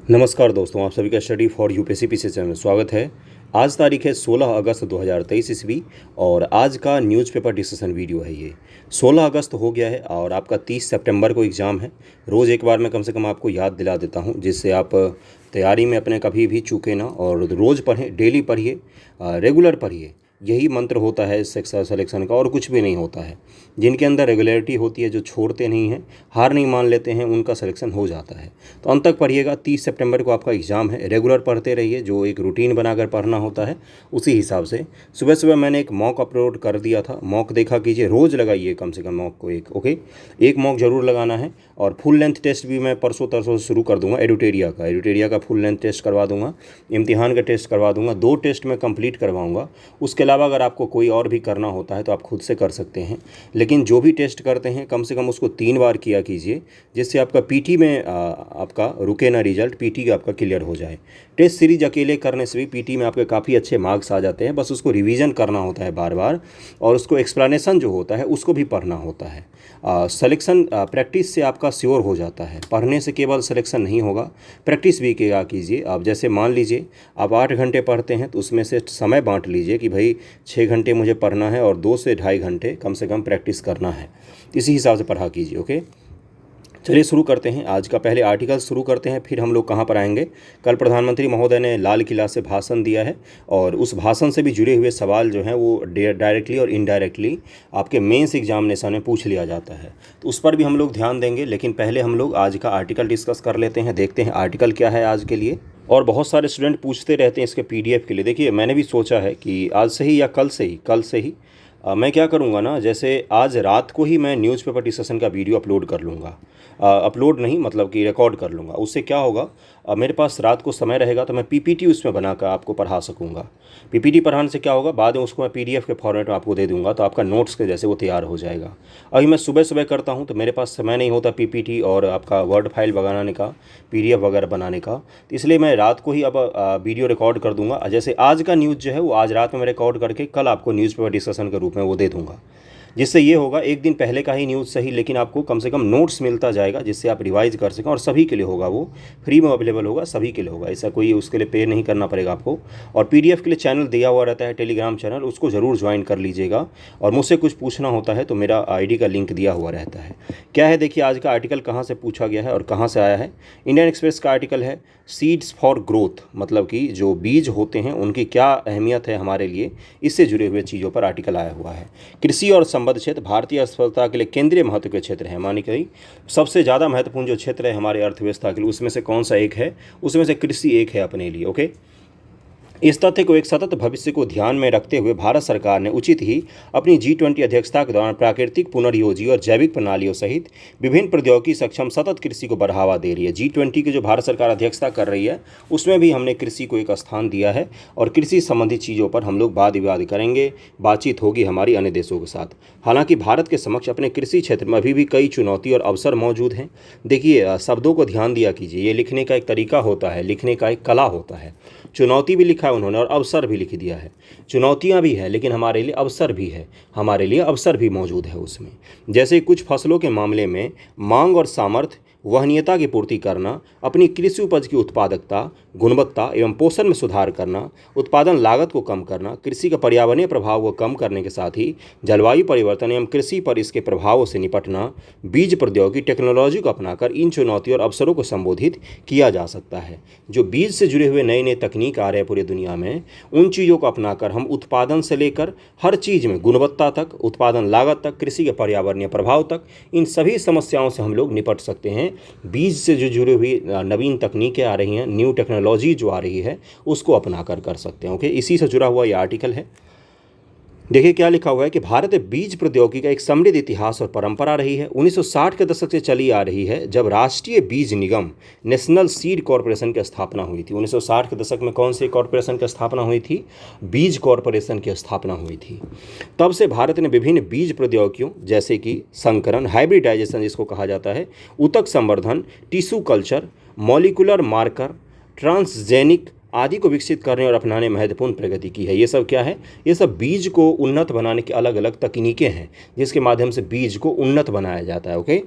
नमस्कार दोस्तों, आप सभी का study for UPSC PC channel में स्वागत है। आज तारीख है 16 अगस्त 2023 ईस्वी और आज का न्यूज़पेपर डिस्कशन वीडियो है। ये 16 अगस्त हो गया है और आपका 30 सितंबर को एग्ज़ाम है। रोज़ एक बार मैं कम से कम आपको याद दिला देता हूँ, जिससे आप तैयारी में अपने कभी भी चूके ना, और रोज़ पढ़ें, डेली पढ़िए, रेगुलर पढ़िए। यही मंत्र होता है शिक्षा सिलेक्शन का, और कुछ भी नहीं होता है। जिनके अंदर रेगुलरिटी होती है, जो छोड़ते नहीं हैं, हार नहीं मान लेते हैं, उनका सिलेक्शन हो जाता है। तो अंत तक पढ़िएगा। 30 सितंबर को आपका एग्ज़ाम है। रेगुलर पढ़ते रहिए, जो एक रूटीन बनाकर पढ़ना होता है उसी हिसाब से। सुबह सुबह मैंने एक मॉक अपलोड कर दिया था, मॉक देखा कीजिए। रोज़ लगाइए कम से कम मॉक को एक, ओके, एक मॉक ज़रूर लगाना है। और फुल लेंथ टेस्ट भी मैं परसों तरसों से शुरू कर दूंगा। एडुटेरिया का फुल लेंथ टेस्ट करवा दूंगा, इम्तिहान का टेस्ट करवा दूंगा। 2 टेस्ट मैं कंप्लीट करवाऊंगा। उसके अलावा अगर आपको कोई और भी करना होता है तो आप खुद से कर सकते हैं, लेकिन जो भी टेस्ट करते हैं कम से कम उसको 3 बार किया कीजिए, जिससे आपका पीटी में आपका रुके ना रिजल्ट, पीटी का आपका क्लियर हो जाए। टेस्ट सीरीज अकेले करने से भी पीटी में आपके काफ़ी अच्छे मार्क्स आ जाते हैं। बस उसको रिवीजन करना होता है बार बार, और उसको एक्सप्लेनेशन जो होता है उसको भी पढ़ना होता है। सिलेक्शन प्रैक्टिस से आपका श्योर हो जाता है। पढ़ने से केवल सिलेक्शन नहीं होगा, प्रैक्टिस भी किया कीजिए। आप जैसे मान लीजिए आप 8 घंटे पढ़ते हैं, तो उसमें से समय बांट लीजिए कि भाई 6 घंटे मुझे पढ़ना है और 2 से ढाई घंटे कम से कम प्रैक्टिस करना है। इसी हिसाब से पढ़ा कीजिए, ओके। चलिए शुरू करते हैं। आज का पहले आर्टिकल शुरू करते हैं, फिर हम लोग कहाँ पर आएंगे। कल प्रधानमंत्री महोदय ने लाल किला से भाषण दिया है, और उस भाषण से भी जुड़े हुए सवाल जो हैं वो डायरेक्टली और इनडायरेक्टली आपके मेंस एग्जामिनेशन में पूछ लिया जाता है, तो उस पर भी हम लोग ध्यान देंगे। लेकिन पहले हम लोग आज का आर्टिकल डिस्कस कर लेते हैं, देखते हैं आर्टिकल क्या है आज के लिए। और बहुत सारे स्टूडेंट पूछते रहते हैं इसके पीडीएफ के लिए। देखिए, मैंने भी सोचा है कि आज से ही या कल से ही मैं क्या करूँगा ना, जैसे आज रात को ही मैं न्यूज़पेपर डिस्कशन का वीडियो अपलोड कर लूँगा। अपलोड नहीं, मतलब कि रिकॉर्ड कर लूँगा। उससे क्या होगा, मेरे पास रात को समय रहेगा तो मैं पीपीटी उसमें बनाकर आपको पढ़ा सकूँगा। पीपीटी पढ़ाने से क्या होगा, बाद में उसको मैं पीडीएफ के फॉर्मेट में आपको दे दूँगा, तो आपका नोट्स के जैसे वो तैयार हो जाएगा। अभी मैं सुबह सुबह करता हूँ तो मेरे पास समय नहीं होता पीपीटी और आपका वर्ड फाइल बनाने का, पीडीएफ वगैरह बनाने का, तो इसलिए मैं रात को ही अब वीडियो रिकॉर्ड कर दूँगा। जैसे आज का न्यूज़ जो है वो आज रात में मैं रिकॉर्ड करके कल आपको न्यूज़पेपर डिस्कशन के रूप में वो दे दूँगा। जिससे ये होगा, एक दिन पहले का ही न्यूज़ सही, लेकिन आपको कम से कम नोट्स मिलता जाएगा, जिससे आप रिवाइज कर सकें। और सभी के लिए होगा, वो फ्री में अवेलेबल होगा, सभी के लिए होगा। ऐसा कोई उसके लिए पे नहीं करना पड़ेगा आपको। और पीडीएफ के लिए चैनल दिया हुआ रहता है, टेलीग्राम चैनल, उसको ज़रूर ज्वाइन कर लीजिएगा। और मुझसे कुछ पूछना होता है तो मेरा आईडी का लिंक दिया हुआ रहता है। क्या है, देखिए आज का आर्टिकल कहाँ से पूछा गया है और कहाँ से आया है। इंडियन एक्सप्रेस का आर्टिकल है, सीड्स फॉर ग्रोथ, मतलब कि जो बीज होते हैं उनकी क्या अहमियत है हमारे लिए, इससे जुड़े हुए चीज़ों पर आर्टिकल आया हुआ है। कृषि और संबद्ध क्षेत्र भारतीय अर्थव्यवस्था के लिए केंद्रीय महत्व के क्षेत्र हैं। मानी कि सबसे ज़्यादा महत्वपूर्ण जो क्षेत्र है हमारे अर्थव्यवस्था के लिए, उसमें से कौन सा एक है, उसमें से कृषि एक है अपने लिए, ओके। इस तथ्य को एक सतत भविष्य को ध्यान में रखते हुए भारत सरकार ने उचित ही अपनी G20 अध्यक्षता के दौरान प्राकृतिक पुनर्योजी और जैविक प्रणालियों सहित विभिन्न प्रौद्योगिकी सक्षम सतत कृषि को बढ़ावा दे रही है। G20 की जो भारत सरकार अध्यक्षता कर रही है, उसमें भी हमने कृषि को एक स्थान दिया है, और कृषि संबंधित चीज़ों पर हम लोग वाद विवाद करेंगे, बातचीत होगी हमारी अन्य देशों के साथ। हालांकि भारत के समक्ष अपने कृषि क्षेत्र में अभी भी कई चुनौती और अवसर मौजूद हैं। देखिए, शब्दों को ध्यान दिया कीजिए। ये लिखने का एक तरीका होता है, लिखने का एक कला होता है। चुनौती भी लिखा है उन्होंने और अवसर भी लिख दिया है। चुनौतियां भी हैं, लेकिन हमारे लिए अवसर भी है, हमारे लिए अवसर भी मौजूद है उसमें। जैसे कुछ फसलों के मामले में मांग और सामर्थ्य, वहनीयता की पूर्ति करना, अपनी कृषि उपज की उत्पादकता, गुणवत्ता एवं पोषण में सुधार करना, उत्पादन लागत को कम करना, कृषि का पर्यावरणीय प्रभाव को कम करने के साथ ही जलवायु परिवर्तन एवं कृषि पर इसके प्रभावों से निपटना, बीज प्रौद्योगिकी टेक्नोलॉजी को अपनाकर इन चुनौतियों और अवसरों को संबोधित किया जा सकता है। जो बीज से जुड़े हुए नए नए तकनीक आ रहे हैं पूरी दुनिया में, उन चीज़ों को अपनाकर हम उत्पादन से लेकर हर चीज़ में, गुणवत्ता तक, उत्पादन लागत तक, कृषि के पर्यावरणीय प्रभाव तक, इन सभी समस्याओं से हम लोग निपट सकते हैं। बीज से जो जुड़ी हुई नवीन तकनीकें आ रही हैं, न्यू टेक्नोलॉजी जो आ रही है, उसको अपनाकर कर सकते हैं, ओके। इसी से जुड़ा हुआ ये आर्टिकल है। देखिए क्या लिखा हुआ है कि भारत में बीज प्रौद्योगिकी का एक समृद्ध इतिहास और परंपरा रही है। 1960 के दशक से चली आ रही है, जब राष्ट्रीय बीज निगम, नेशनल सीड कॉरपोरेशन की स्थापना हुई थी। 1960 के दशक में कौन से कॉरपोरेशन की स्थापना हुई थी? बीज कॉरपोरेशन की स्थापना हुई थी। तब से भारत ने विभिन्न बीज प्रौद्योगिकियों, जैसे कि संकरण, हाइब्रिडाइजेशन जिसको कहा जाता है, ऊतक संवर्धन, tissue culture, molecular marker, transgenic आदि को विकसित करने और अपनाने में महत्वपूर्ण प्रगति की है। ये सब क्या है? ये सब बीज को उन्नत बनाने की अलग अलग तकनीकें हैं, जिसके माध्यम से बीज को उन्नत बनाया जाता है, ओके।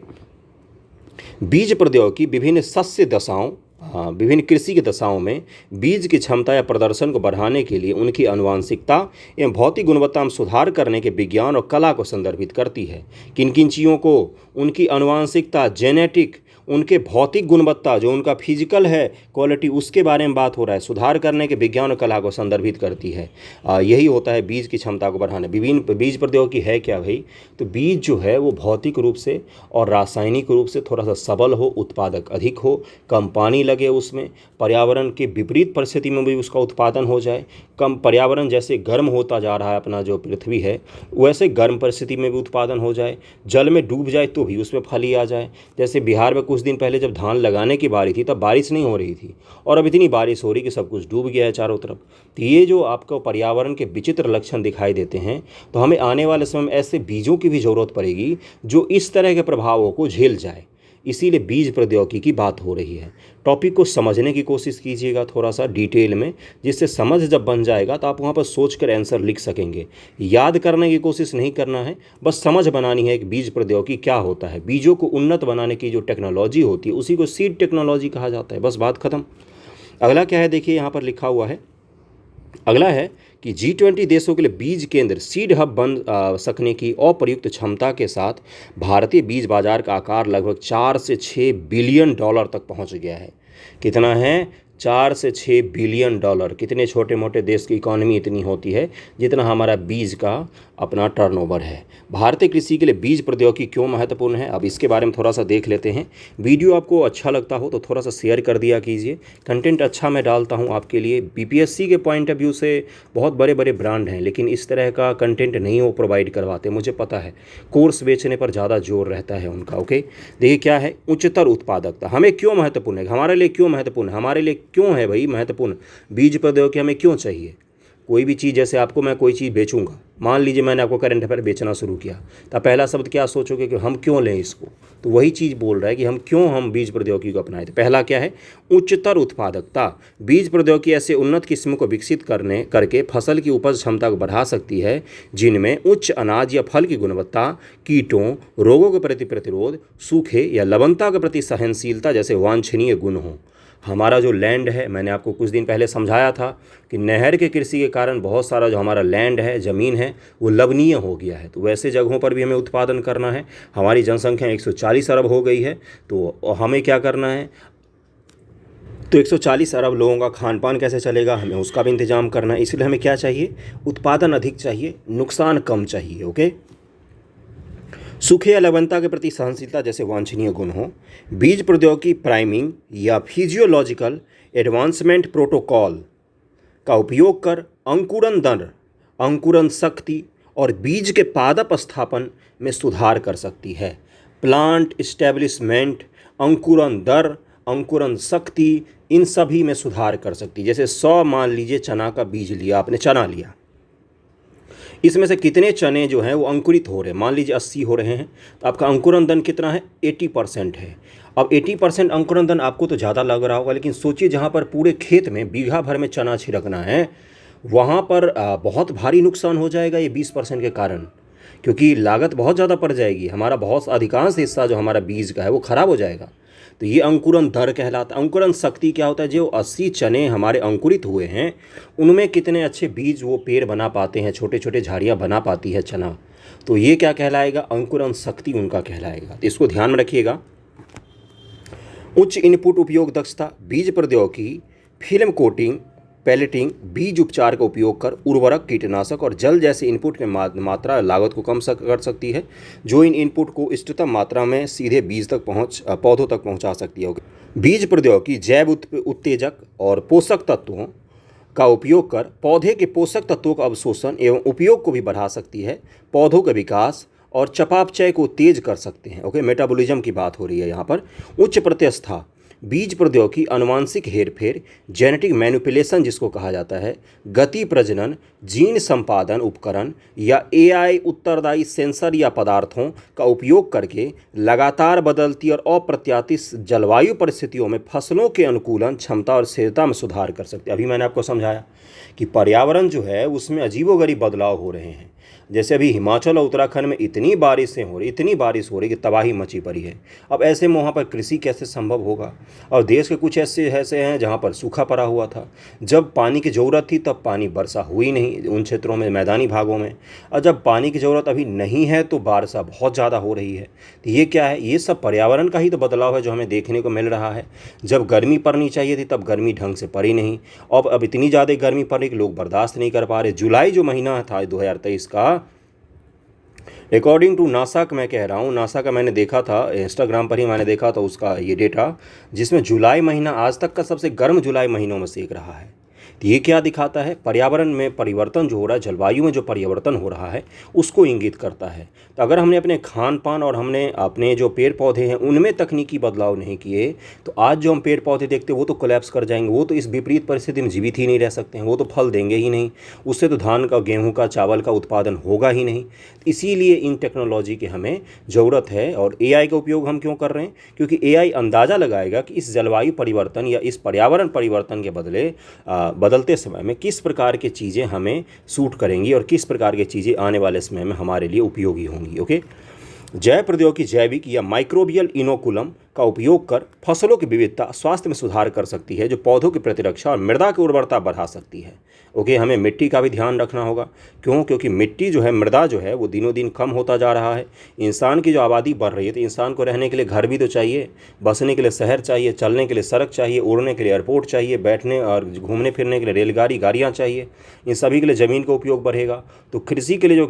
बीज प्रौद्योगिकी विभिन्न सस्य दशाओं विभिन्न कृषि की दशाओं में बीज की क्षमता या प्रदर्शन को बढ़ाने के लिए उनकी आनुवंशिकता एवं भौतिक गुणवत्ता में सुधार करने के विज्ञान और कला को संदर्भित करती है। किन किन चीज़ों को? उनकी आनुवंशिकता, जेनेटिक, उनके भौतिक गुणवत्ता, जो उनका फिजिकल है क्वालिटी, उसके बारे में बात हो रहा है। सुधार करने के विज्ञान और कला को संदर्भित करती है। यही होता है बीज की क्षमता को बढ़ाना। विभिन्न बीज प्रौद्योगिकी है क्या भाई? तो बीज जो है वो भौतिक रूप से और रासायनिक रूप से थोड़ा सा सबल हो, उत्पादक अधिक हो, कम पानी लगे उसमें, पर्यावरण के विपरीत परिस्थिति में भी उसका उत्पादन हो जाए, कम पर्यावरण जैसे गर्म होता जा रहा है अपना जो पृथ्वी है, वैसे गर्म परिस्थिति में भी उत्पादन हो जाए, जल में डूब जाए तो भी उसमें फली आ जाए। जैसे बिहार में कुछ दिन पहले जब धान लगाने की बारी थी तब बारिश नहीं हो रही थी और अब इतनी बारिश हो रही कि सब कुछ डूब गया है चारों तरफ। तो ये जो आपको पर्यावरण के विचित्र लक्षण दिखाई देते हैं, तो हमें आने वाले समय में ऐसे बीजों की भी ज़रूरत पड़ेगी जो इस तरह के प्रभावों को झेल जाए। इसीलिए बीज प्रौद्योगिकी की बात हो रही है। टॉपिक को समझने की कोशिश कीजिएगा थोड़ा सा डिटेल में, जिससे समझ जब बन जाएगा तो आप वहाँ पर सोच कर आंसर लिख सकेंगे। याद करने की कोशिश नहीं करना है, बस समझ बनानी है कि बीज प्रौद्योगिकी क्या होता है। बीजों को उन्नत बनाने की जो टेक्नोलॉजी होती है उसी को सीड टेक्नोलॉजी कहा जाता है। बस बात खत्म। अगला क्या है देखिए, यहाँ पर लिखा हुआ है, अगला है कि G20 देशों के लिए बीज केंद्र सीड हब बन सकने की अप्रयुक्त क्षमता के साथ भारतीय बीज बाजार का आकार लगभग 4 से 6 बिलियन डॉलर तक पहुंच गया है। कितना है? 4 से 6 बिलियन डॉलर। कितने छोटे मोटे देश की इकॉनमी इतनी होती है जितना हमारा बीज का अपना टर्नओवर है। भारतीय कृषि के लिए बीज प्रौद्योगिकी क्यों महत्वपूर्ण है, अब इसके बारे में थोड़ा सा देख लेते हैं। वीडियो आपको अच्छा लगता हो तो थोड़ा सा शेयर कर दिया कीजिए। कंटेंट अच्छा मैं डालता हूँ आपके लिए। बीपीएससी के पॉइंट ऑफ व्यू से बहुत बड़े बड़े ब्रांड हैं लेकिन इस तरह का कंटेंट नहीं वो प्रोवाइड करवाते, मुझे पता है। कोर्स बेचने पर ज़्यादा जोर रहता है उनका। ओके, देखिए क्या है, उच्चतर उत्पादकता हमें क्यों महत्वपूर्ण है, हमारे लिए क्यों महत्वपूर्ण है, हमारे लिए क्यों है भाई महत्वपूर्ण बीज प्रौद्योगिकी, हमें क्यों चाहिए। कोई भी चीज़, जैसे आपको मैं कोई चीज़ बेचूंगा, मान लीजिए मैंने आपको करंट अफेयर बेचना शुरू किया, तो पहला शब्द क्या सोचोगे कि हम क्यों लें इसको। तो वही चीज़ बोल रहा है कि हम बीज प्रौद्योगिकी को अपनाए। तो पहला क्या है? उच्चतर उत्पादकता। बीज प्रौद्योगिकी ऐसे उन्नत किस्म को विकसित करके फसल की उपज क्षमता को बढ़ा सकती है जिनमें उच्च अनाज या फल की गुणवत्ता, कीटों, रोगों के प्रति प्रतिरोध, सूखे या लवणता के प्रति सहनशीलता जैसे वांछनीय गुण हों। हमारा जो लैंड है, मैंने आपको कुछ दिन पहले समझाया था कि नहर के कृषि के कारण बहुत सारा जो हमारा लैंड है, ज़मीन है, वो लवणीय हो गया है। तो वैसे जगहों पर भी हमें उत्पादन करना है। हमारी जनसंख्या 140 अरब हो गई है, तो हमें क्या करना है, तो 140 अरब लोगों का खान पान कैसे चलेगा, हमें उसका भी इंतजाम करना है। इसलिए हमें क्या चाहिए? उत्पादन अधिक चाहिए, नुकसान कम चाहिए। ओके, सूखे या लवणता के प्रति सहनशीलता जैसे वांछनीय गुण हो। बीज प्रौद्योगिकी प्राइमिंग या फिजियोलॉजिकल एडवांसमेंट प्रोटोकॉल का उपयोग कर अंकुरण दर, अंकुरण शक्ति और बीज के पादप स्थापन में सुधार कर सकती है। प्लांट एस्टेब्लिशमेंट, अंकुरण दर, अंकुरण शक्ति, इन सभी में सुधार कर सकती है। जैसे 100 मान लीजिए चना का बीज लिया आपने, चना लिया, इसमें से कितने चने जो हैं वो अंकुरित हो रहे हैं, मान लीजिए 80 हो रहे हैं, तो आपका अंकुरण दर कितना है? 80% है। अब 80% अंकुरण दर आपको तो ज़्यादा लग रहा होगा, लेकिन सोचिए जहाँ पर पूरे खेत में बीघा भर में चना छिड़कना है, वहाँ पर बहुत भारी नुकसान हो जाएगा ये 20% के कारण, क्योंकि लागत बहुत ज़्यादा पड़ जाएगी। हमारा बहुत अधिकांश हिस्सा जो हमारा बीज का है वो ख़राब हो जाएगा। तो ये अंकुरण दर कहलाता है। अंकुरण शक्ति क्या होता है? जो 80 चने हमारे अंकुरित हुए हैं उनमें कितने अच्छे बीज वो पेड़ बना पाते हैं, छोटे छोटे झाड़ियाँ बना पाती है चना, तो ये क्या कहलाएगा? अंकुरण शक्ति उनका कहलाएगा। तो इसको ध्यान में रखिएगा। उच्च इनपुट उपयोग दक्षता। बीज प्रौद्योगिकी फिल्म कोटिंग, पैलेटिंग, बीज उपचार का उपयोग कर उर्वरक, कीटनाशक और जल जैसे इनपुट के मात्रा लागत को कम कर सकती है, जो इन इनपुट को इष्टतम मात्रा में सीधे बीज तक पौधों तक पहुंचा सकती है। बीज प्रौद्योगिकी जैव उत्तेजक और पोषक तत्वों का उपयोग कर पौधे के पोषक तत्वों का अवशोषण एवं उपयोग को भी बढ़ा सकती है, पौधों के विकास और चयापचय को तेज कर सकते हैं। ओके, मेटाबॉलिज्म की बात हो रही है यहाँ पर। उच्च प्रत्यवस्था। बीज प्रौद्योगिकी अनुवांशिक हेरफेर, जेनेटिक मैनिपुलेशन जिसको कहा जाता है, गति प्रजनन, जीन संपादन उपकरण या एआई उत्तरदायी सेंसर या पदार्थों का उपयोग करके लगातार बदलती और अप्रत्याशित जलवायु परिस्थितियों में फसलों के अनुकूलन क्षमता और स्थिरता में सुधार कर सकते हैं। अभी मैंने आपको समझाया कि पर्यावरण जो है उसमें अजीबोगरीब बदलाव हो रहे हैं। जैसे अभी हिमाचल और उत्तराखंड में इतनी बारिशें हो रही, इतनी बारिश हो रही कि तबाही मची पड़ी है। अब ऐसे में वहाँ पर कृषि कैसे संभव होगा। और देश के कुछ ऐसे ऐसे हैं जहाँ पर सूखा पड़ा हुआ था, जब पानी की ज़रूरत थी तब पानी वर्षा हुई नहीं उन क्षेत्रों में, मैदानी भागों में। और जब पानी की ज़रूरत अभी नहीं है तो वर्षा बहुत ज़्यादा हो रही है। तो ये क्या है, ये सब पर्यावरण का ही तो बदलाव है जो हमें देखने को मिल रहा है। जब गर्मी पड़नी चाहिए थी तब गर्मी ढंग से पड़ी नहीं, अब इतनी ज़्यादा गर्मी पड़ रही कि लोग बर्दाश्त नहीं कर पा रहे। जुलाई जो महीना था 2023 का, अकॉर्डिंग टू नासा का मैं कह रहा हूँ, नासा का मैंने देखा था, इंस्टाग्राम पर ही मैंने देखा था उसका ये डेटा, जिसमें जुलाई महीना आज तक का सबसे गर्म जुलाई महीनों में से एक रहा है। तो ये क्या दिखाता है, पर्यावरण में परिवर्तन जो हो रहा है, जलवायु में जो परिवर्तन हो रहा है उसको इंगित करता है। तो अगर हमने अपने खान पान और हमने अपने जो पेड़ पौधे हैं उनमें तकनीकी बदलाव नहीं किए तो आज जो हम पेड़ पौधे देखते हैं वो तो कोलैप्स कर जाएंगे, वो तो इस विपरीत परिस्थिति में जीवित ही नहीं रह सकते हैं, वो तो फल देंगे ही नहीं, उससे तो धान का, गेहूँ का, चावल का उत्पादन होगा ही नहीं। इसीलिए इन टेक्नोलॉजी की हमें ज़रूरत है। और एआई का उपयोग हम क्यों कर रहे हैं, क्योंकि एआई अंदाज़ा लगाएगा कि इस जलवायु परिवर्तन या इस पर्यावरण परिवर्तन के बदलते समय में किस प्रकार की चीज़ें हमें सूट करेंगी और किस प्रकार की चीज़ें आने वाले समय में हमारे लिए उपयोगी होंगी। ओके, जैव प्रौद्योगिकी जैविक या माइक्रोबियल इनोकुलम का उपयोग कर फसलों की विविधता, स्वास्थ्य में सुधार कर सकती है, जो पौधों की प्रतिरक्षा और मृदा की उर्वरता बढ़ा सकती है। ओके, हमें मिट्टी का भी ध्यान रखना होगा। क्यों, क्योंकि मिट्टी जो है, मृदा जो है वो दिनों दिन कम होता जा रहा है। इंसान की जो आबादी बढ़ रही है तो इंसान को रहने के लिए घर भी तो चाहिए, बसने के लिए शहर चाहिए, चलने के लिए सड़क चाहिए, उड़ने के लिए एयरपोर्ट चाहिए, बैठने और घूमने फिरने के लिए रेलगाड़ी, गाड़ियाँ चाहिए। इन सभी के लिए ज़मीन का उपयोग बढ़ेगा तो कृषि के लिए जो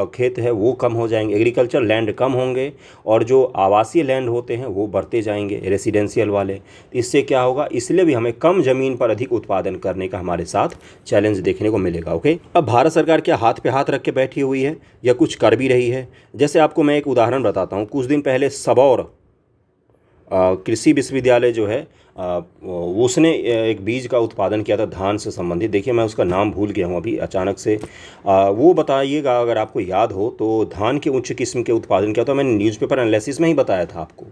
खेत है वो कम हो जाएंगे, एग्रीकल्चर लैंड कम होंगे और जो आवासीय लैंड होते हैं वो बढ़ते जाएंगे, रेसिडेंशियल वाले। इससे क्या होगा, इसलिए भी हमें कम ज़मीन पर अधिक उत्पादन करने का हमारे साथ चैलेंज देखने को मिलेगा। ओके, अब भारत सरकार क्या हाथ पे हाथ रख के बैठी हुई है या कुछ कर भी रही है। जैसे आपको मैं एक उदाहरण बताता हूँ, कुछ दिन पहले सबौर कृषि विश्वविद्यालय जो है उसने एक बीज का उत्पादन किया था धान से संबंधित। देखिए मैं उसका नाम भूल गया हूँ अभी अचानक से, वो बताइएगा अगर आपको याद हो तो। धान के उच्च किस्म के उत्पादन किया था, मैंने न्यूज़पेपर एनालिसिस में ही बताया था आपको।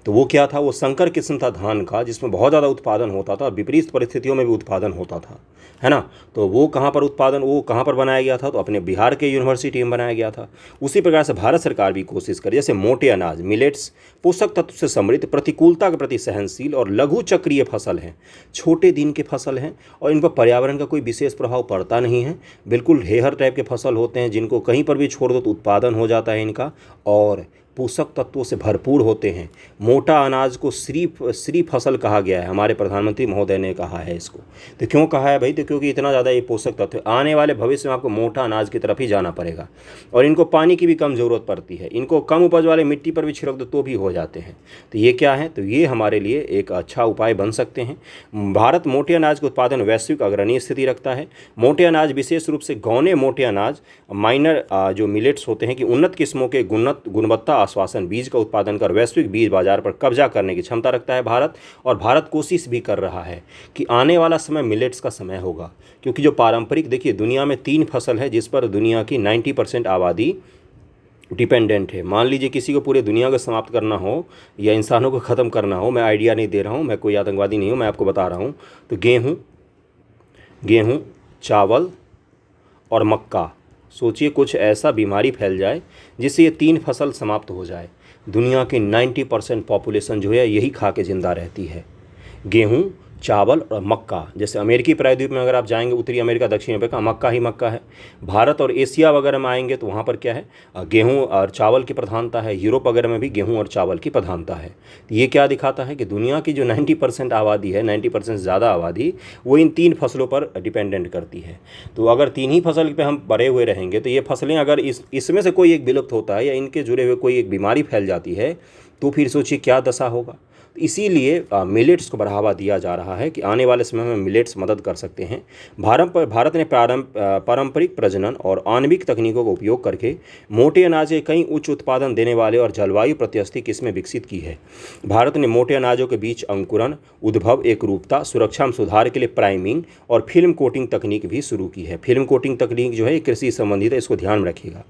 तो वो क्या था, वो संकर किस्म था धान का जिसमें बहुत ज़्यादा उत्पादन होता था, विपरीत परिस्थितियों में भी उत्पादन होता था, है ना। तो वो कहाँ पर बनाया गया था, तो अपने बिहार के यूनिवर्सिटी में बनाया गया था। उसी प्रकार से भारत सरकार भी कोशिश करे, जैसे मोटे अनाज, मिलेट्स पोषक तत्व से समृद्ध, प्रतिकूलता के प्रति सहनशील और लघु चक्रीय फसल हैं, छोटे दिन के फसल हैं और इन पर पर्यावरण का कोई विशेष प्रभाव पड़ता नहीं है। बिल्कुल हेहर टाइप के फसल होते हैं जिनको कहीं पर भी छोड़ दो तो उत्पादन हो जाता है इनका, और पोषक तत्वों से भरपूर होते हैं। मोटा अनाज को श्री फसल कहा गया है, हमारे प्रधानमंत्री महोदय ने कहा है इसको। तो क्यों कहा है भाई, तो क्योंकि इतना ज़्यादा ये पोषक तत्व, आने वाले भविष्य में आपको मोटा अनाज की तरफ ही जाना पड़ेगा और इनको पानी की भी कम ज़रूरत पड़ती है। इनको कम उपज वाले मिट्टी पर भी छिड़क दो तो भी हो जाते हैं। तो ये क्या है, तो ये हमारे लिए एक अच्छा उपाय बन सकते हैं। भारत मोटे अनाज के उत्पादन वैश्विक अग्रणी स्थिति रखता है। मोटे अनाज विशेष रूप से गौने मोटे अनाज, माइनर जो मिलेट्स होते हैं कि उन्नत किस्मों के गुणवत्ता आश्वासन बीज का उत्पादन कर वैश्विक बीज बाजार पर कब्जा करने की क्षमता रखता है भारत। और भारत कोशिश भी कर रहा है कि आने वाला समय मिलेट्स का समय होगा, क्योंकि जो पारंपरिक, देखिए दुनिया में 3 फसल है जिस पर दुनिया की 90% आबादी डिपेंडेंट है। मान लीजिए किसी को पूरे दुनिया को समाप्त करना हो या इंसानों को ख़त्म करना हो, मैं आइडिया नहीं दे रहा हूँ, मैं कोई आतंकवादी नहीं हूँ, मैं आपको बता रहा हूँ। तो गेहूँ, चावल और मक्का, सोचिए कुछ ऐसा बीमारी फैल जाए जिससे ये 3 फसल समाप्त हो जाए। दुनिया की 90% पॉपुलेशन जो है यही खा के ज़िंदा रहती है, गेहूँ, चावल और मक्का। जैसे अमेरिकी प्रायद्वीप में अगर आप जाएंगे, उत्तरी अमेरिका, दक्षिण अमेरिका, मक्का ही मक्का है। भारत और एशिया वगैरह में आएंगे तो वहाँ पर क्या है, गेहूँ और चावल की प्रधानता है। यूरोप वगैरह में भी गेहूँ और चावल की प्रधानता है। तो ये क्या दिखाता है कि दुनिया की जो 90% आबादी है, 90% से ज़्यादा आबादी वो इन 3 फसलों पर डिपेंडेंट करती है। तो अगर 3 ही फसल पर हम बड़े हुए रहेंगे तो ये फसलें अगर इसमें से कोई एक विलुप्त होता है या इनके जुड़े हुए कोई एक बीमारी फैल जाती है तो फिर सोचिए क्या दशा होगा। इसीलिए मिलेट्स को बढ़ावा दिया जा रहा है कि आने वाले समय में मिलेट्स मदद कर सकते हैं। भारत ने पारंपरिक प्रजनन और आणविक तकनीकों का उपयोग करके मोटे अनाज के कई उच्च उत्पादन देने वाले और जलवायु प्रत्यास्थी किस्में विकसित की है। भारत ने मोटे अनाजों के बीच अंकुरन, उद्भव, एकरूपता, सुरक्षा में सुधार के लिए प्राइमिंग और फिल्म कोटिंग तकनीक भी शुरू की है। फिल्म कोटिंग तकनीक जो है कृषि संबंधित है, इसको ध्यान में रखिएगा।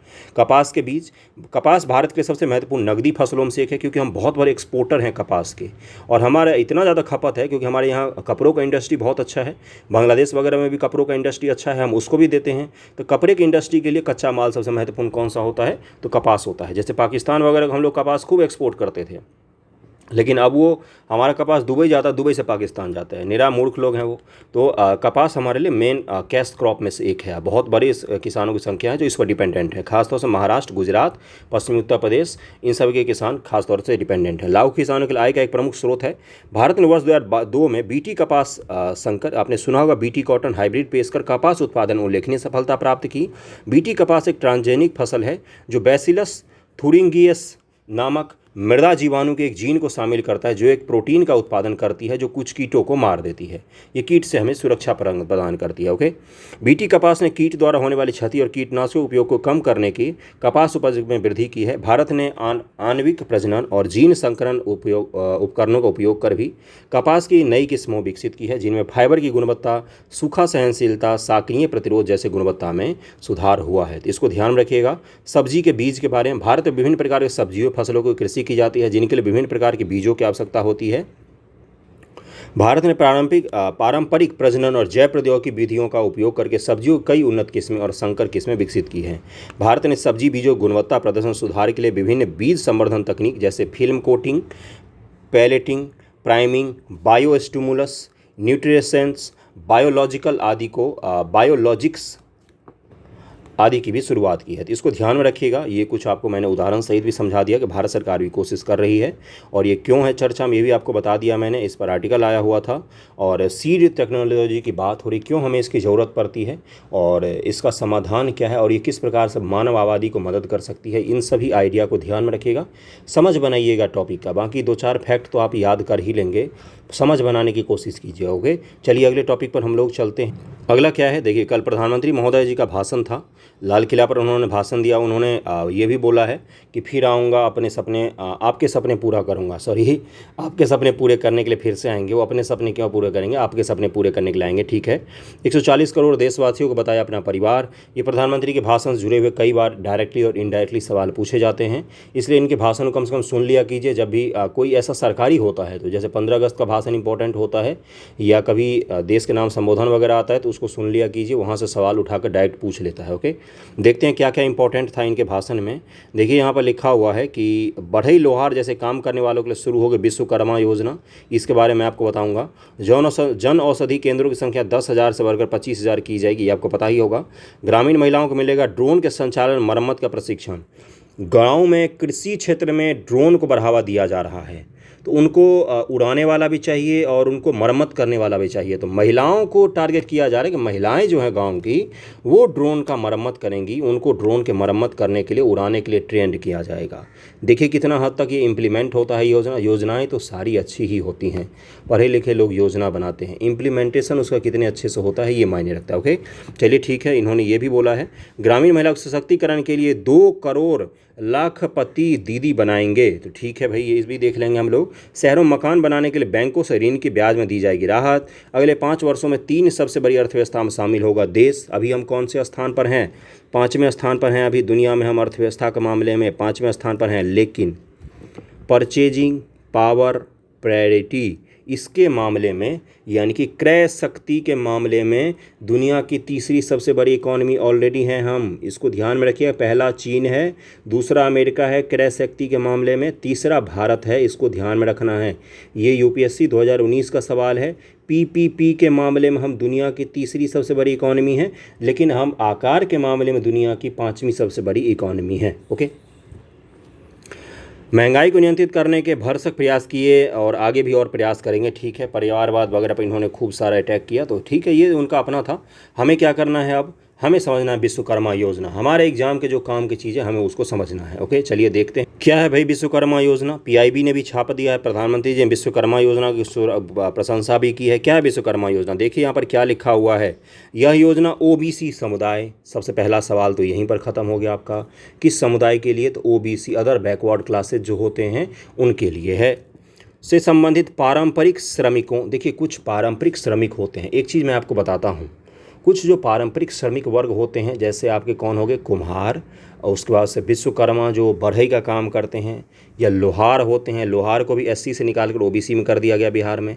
कपास भारत के सबसे महत्वपूर्ण नकदी फसलों में से एक है, क्योंकि हम बहुत बड़े एक्सपोर्टर हैं कपास के। और हमारा इतना ज़्यादा खपत है क्योंकि हमारे यहाँ कपड़ों का इंडस्ट्री बहुत अच्छा है, बांग्लादेश वगैरह में भी कपड़ों का इंडस्ट्री अच्छा है, हम उसको भी देते हैं। तो कपड़े की इंडस्ट्री के लिए कच्चा माल सबसे महत्वपूर्ण कौन सा होता है, तो कपास होता है। जैसे पाकिस्तान वगैरह हम लोग कपास खूब एक्सपोर्ट करते थे, लेकिन अब वो हमारा कपास दुबई जाता है, दुबई से पाकिस्तान जाता है, निरा मूर्ख लोग हैं वो। तो कपास हमारे लिए मेन कैश क्रॉप में से एक है। बहुत बड़े किसानों की संख्या है जो इस पर डिपेंडेंट है, खासतौर से महाराष्ट्र, गुजरात, पश्चिमी उत्तर प्रदेश, इन सभी के किसान खासतौर से डिपेंडेंट है। लाखों किसानों के लिए आय का एक प्रमुख स्रोत है। भारत ने वर्ष 2002 में बीटी कपास संकर, आपने सुना होगा, बीटी कॉटन हाइब्रिड पेश कर कपास उत्पादन उल्लेखनीय सफलता प्राप्त की। बीटी कपास एक ट्रांसजेनिक फसल है जो बैसिलस थुरिंगियस नामक मृदा जीवाणु के एक जीन को शामिल करता है जो एक प्रोटीन का उत्पादन करती है जो कुछ कीटों को मार देती है। ये कीट से हमें सुरक्षा प्रदान करती है। ओके, बीटी कपास ने कीट द्वारा होने वाली क्षति और कीटनाशकों उपयोग को कम करने की कपास उपज में वृद्धि की है। भारत ने आणविक प्रजनन और जीन संकरण उपकरणों का उपयोग कर भी कपास की नई किस्मों विकसित की है जिनमें फाइबर की गुणवत्ता, सूखा सहनशीलता, साकरीय प्रतिरोध जैसे गुणवत्ता में सुधार हुआ है। तो इसको ध्यान में रखिएगा। सब्जी के बीज के बारे में, भारत में विभिन्न प्रकार के सब्जियों फसलों की कृषि की जाती है जिनके लिए विभिन्न प्रकार के बीजों की आवश्यकता होती है। भारत ने पारंपरिक प्रजनन और जैव प्रौद्योगिकी विधियों का उपयोग करके सब्जियों कई उन्नत किस्में और संकर किस्में विकसित की हैं। भारत ने सब्जी बीजों गुणवत्ता प्रदर्शन सुधार के लिए विभिन्न बीज संवर्धन तकनीक जैसे film coating, pelleting, priming, biostimulus, nutrients, biologics आदि की भी शुरुआत की है। तो इसको ध्यान में रखिएगा। ये कुछ आपको मैंने उदाहरण सहित भी समझा दिया कि भारत सरकार भी कोशिश कर रही है और ये क्यों है चर्चा में, ये भी आपको बता दिया मैंने। इस पर आर्टिकल आया हुआ था और सीड टेक्नोलॉजी की बात हो रही, क्यों हमें इसकी ज़रूरत पड़ती है और इसका समाधान क्या है और ये किस प्रकार से मानव आबादी को मदद कर सकती है। इन सभी आइडिया को ध्यान में रखिएगा, समझ बनाइएगा टॉपिक का। बाकी 2-4 फैक्ट तो आप याद कर ही लेंगे, समझ बनाने की कोशिश कीजिए। ओके, चलिए अगले टॉपिक पर हम लोग चलते हैं। अगला क्या है, देखिए, कल प्रधानमंत्री महोदय जी का भाषण था, लाल किला पर उन्होंने भाषण दिया। उन्होंने ये भी बोला है कि फिर आऊँगा, अपने सपने आपके सपने पूरा करूँगा, सॉरी, आपके सपने पूरे करने के लिए फिर से आएंगे। वो अपने सपने क्यों पूरे करेंगे, आपके सपने पूरे करने के लिए आएंगे, ठीक है। 140 करोड़ देशवासियों को बताया अपना परिवार। ये प्रधानमंत्री के भाषण से जुड़े हुए कई बार डायरेक्टली और इनडायरेक्टली सवाल पूछे जाते हैं, इसलिए इनके भाषण को कम से कम सुन लिया कीजिए जब भी कोई ऐसा सरकारी होता है। तो जैसे 15 अगस्त का भाषण इंपॉर्टेंट होता है या कभी देश के नाम संबोधन वगैरह आता है तो उसको सुन लिया कीजिए, वहाँ से सवाल उठाकर डायरेक्ट पूछ लेता है। ओके, देखते हैं क्या क्या इंपॉर्टेंट था इनके भाषण में। देखिए, यहाँ पर लिखा हुआ है कि बढ़ई लोहार जैसे काम करने वालों के लिए शुरू होगी विश्वकर्मा योजना। इसके बारे में आपको बताऊंगा। जन औषधि केंद्रों की संख्या 10,000 से बढ़कर 25,000 की जाएगी, ये आपको पता ही होगा। ग्रामीण महिलाओं को मिलेगा ड्रोन के संचालन मरम्मत का प्रशिक्षण। गाँव में कृषि क्षेत्र में ड्रोन को बढ़ावा दिया जा रहा है, तो उनको उड़ाने वाला भी चाहिए और उनको मरम्मत करने वाला भी चाहिए। तो महिलाओं को टारगेट किया जा रहा है कि महिलाएं जो हैं गांव की, वो ड्रोन का मरम्मत करेंगी, उनको ड्रोन के मरम्मत करने के लिए, उड़ाने के लिए ट्रेंड किया जाएगा। देखिए कितना हद तक ये इम्प्लीमेंट होता है योजना। योजनाएं तो सारी अच्छी ही होती हैं, पढ़े लिखे लोग योजना बनाते हैं, इम्प्लीमेंटेशन उसका कितने अच्छे से होता है ये मायने रखता है। ओके, चलिए ठीक है। इन्होंने ये भी बोला है ग्रामीण महिला सशक्तिकरण के लिए 2 करोड़ लाखपति दीदी बनाएंगे। तो ठीक है भाई, ये भी देख लेंगे हम लोग। शहरों में मकान बनाने के लिए बैंकों से ऋण की ब्याज में दी जाएगी राहत। अगले 5 वर्षों में 3 सबसे बड़ी अर्थव्यवस्था में शामिल होगा देश। अभी हम कौन से स्थान पर हैं, 5वें स्थान पर हैं अभी दुनिया में। हम अर्थव्यवस्था के मामले में 5वें स्थान पर हैं, लेकिन परचेजिंग पावर पैरिटी इसके मामले में, यानी कि क्रय शक्ति के मामले में दुनिया की तीसरी सबसे बड़ी इकॉनमी ऑलरेडी हैं हम। इसको ध्यान में रखिए। पहला चीन है, दूसरा अमेरिका है क्रय शक्ति के मामले में, तीसरा भारत है। इसको ध्यान में रखना है। ये यूपीएससी 2019 का सवाल है। पीपीपी के मामले में हम दुनिया की तीसरी सबसे बड़ी इकॉनमी हैं, लेकिन हम आकार के मामले में दुनिया की 5वीं सबसे बड़ी इकॉनमी है। ओके, महंगाई को नियंत्रित करने के भरसक प्रयास किए और आगे भी और प्रयास करेंगे। ठीक है, परिवारवाद वगैरह पर इन्होंने खूब सारा अटैक किया, तो ठीक है, ये उनका अपना था। हमें क्या करना है, अब हमें समझना है विश्वकर्मा योजना। हमारे एग्जाम के जो काम की चीज़ें हमें उसको समझना है। ओके, चलिए देखते हैं क्या है भाई विश्वकर्मा योजना। पीआईबी ने भी छाप दिया है, प्रधानमंत्री जी ने विश्वकर्मा योजना की प्रशंसा भी की है। क्या है विश्वकर्मा योजना, देखिए यहाँ पर क्या लिखा हुआ है। यह योजना ओबीसी समुदाय, सबसे पहला सवाल तो यहीं पर ख़त्म हो गया आपका। किस समुदाय के लिए, तो ओबीसी, अदर बैकवर्ड क्लासेज जो होते हैं उनके लिए है। से संबंधित पारंपरिक श्रमिकों, देखिए कुछ पारंपरिक श्रमिक होते हैं। एक चीज़ मैं आपको बताता हूँ, कुछ जो पारंपरिक श्रमिक वर्ग होते हैं, जैसे आपके कौन हो गए, कुम्हार, और उसके बाद से विश्वकर्मा जो बढ़ई का काम करते हैं, या लोहार होते हैं, लोहार को भी एससी से निकाल कर ओबीसी में कर दिया गया बिहार में।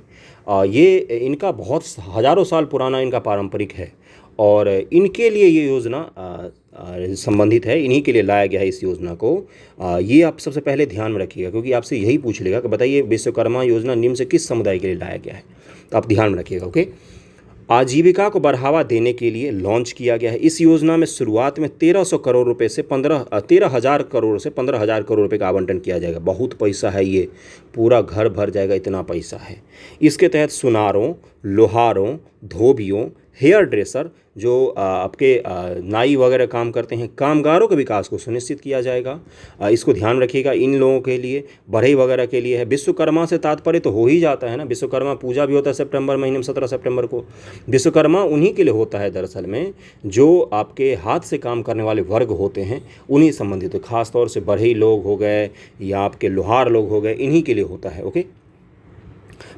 ये इनका बहुत हज़ारों साल पुराना इनका पारंपरिक है, और इनके लिए ये योजना संबंधित है, इन्हीं के लिए लाया गया है इस योजना को। ये आप सबसे पहले ध्यान में रखिएगा, क्योंकि आपसे यही पूछ लेगा कि बताइए विश्वकर्मा योजना निम्न से किस समुदाय के लिए लाया गया है, तो आप ध्यान में रखिएगा। ओके, आजीविका को बढ़ावा देने के लिए लॉन्च किया गया है। इस योजना में शुरुआत में 1300 करोड़ रुपए से 13,000 करोड़ से 15,000 करोड़ रुपए का आवंटन किया जाएगा। बहुत पैसा है, ये पूरा घर भर जाएगा, इतना पैसा है। इसके तहत सुनारों, लोहारों, धोबियों, हेयर ड्रेसर जो आपके नाई वगैरह काम करते हैं, कामगारों के विकास को सुनिश्चित किया जाएगा। इसको ध्यान रखिएगा। इन लोगों के लिए, बढ़ई वगैरह के लिए है। विश्वकर्मा से तात्पर्य तो हो ही जाता है ना, विश्वकर्मा पूजा भी होता है सितंबर महीने में, 17 सितंबर को। विश्वकर्मा उन्हीं के लिए होता है दरअसल में, जो आपके हाथ से काम करने वाले वर्ग होते हैं, उन्हीं संबंधित, खास तौर से बढ़ई लोग हो गए या आपके लोहार लोग हो गए, इन्हीं के लिए होता है। ओके,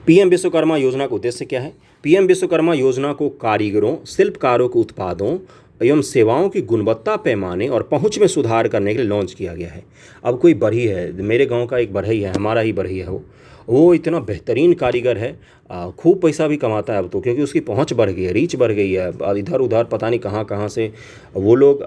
पीएम विश्वकर्मा योजना का उद्देश्य क्या है? पीएम विश्वकर्मा योजना को कारीगरों, शिल्पकारों के उत्पादों एवं सेवाओं की गुणवत्ता, पैमाने और पहुंच में सुधार करने के लिए लॉन्च किया गया है। अब कोई बढ़ई है, मेरे गांव का एक बढ़ई है, हमारा ही बढ़ई है, वो इतना बेहतरीन कारीगर है, खूब पैसा भी कमाता है अब तो, क्योंकि उसकी पहुंच बढ़ गई है, रीच बढ़ गई है। इधर उधर पता नहीं कहाँ कहाँ से वो लोग,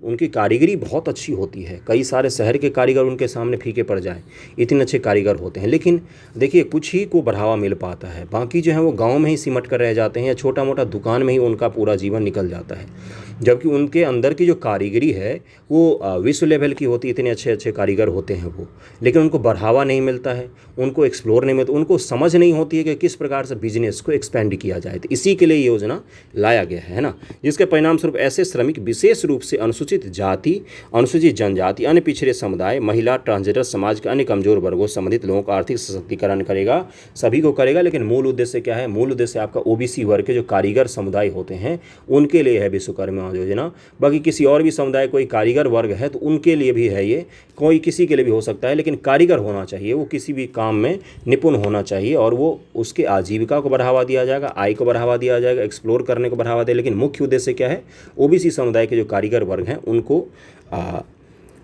उनकी कारीगरी बहुत अच्छी होती है। कई सारे शहर के कारीगर उनके सामने फीके पड़ जाएं, इतने अच्छे कारीगर होते हैं। लेकिन देखिए, कुछ ही को बढ़ावा मिल पाता है, बाकी जो है वो गाँव में ही सिमट कर रह जाते हैं, या छोटा मोटा दुकान में ही उनका पूरा जीवन निकल जाता है। जबकि उनके अंदर की जो कारीगरी है वो विश्व लेवल की होती है, इतने अच्छे अच्छे कारीगर होते हैं वो, लेकिन उनको बढ़ावा नहीं मिलता है, उनको एक्सप्लोर नहीं मिलता, उनको समझ नहीं होती है कि किस प्रकार से बिजनेस को एक्सपेंड किया जाए। तो इसी के लिए ये योजना लाया गया है ना, जिसके परिणाम स्वरूप ऐसे श्रमिक, विशेष रूप से अनुसूचित जाति, अनुसूचित जनजाति, अन्य पिछड़े समुदाय, महिला, ट्रांसजेंडर समाज के अन्य कमजोर वर्गों से संबंधित लोगों का आर्थिक सशक्तिकरण करेगा, सभी को करेगा। लेकिन मूल उद्देश्य क्या है? मूल उद्देश्य आपका ओबीसी वर्ग के जो कारीगर समुदाय होते हैं उनके लिए है विश्वकर्मा योजना। बाकी किसी और भी समुदाय, कोई कारीगर वर्ग है तो उनके लिए भी है ये, कोई किसी के लिए भी हो सकता है, लेकिन कारीगर होना चाहिए, वो किसी भी काम में निपुण होना चाहिए, और वो उसके आजीविका को बढ़ावा दिया जाएगा, आय को बढ़ावा दिया जाएगा, एक्सप्लोर करने को बढ़ावा दे। लेकिन मुख्य उद्देश्य क्या है? ओबीसी समुदाय के जो कारीगर वर्ग हैं उनको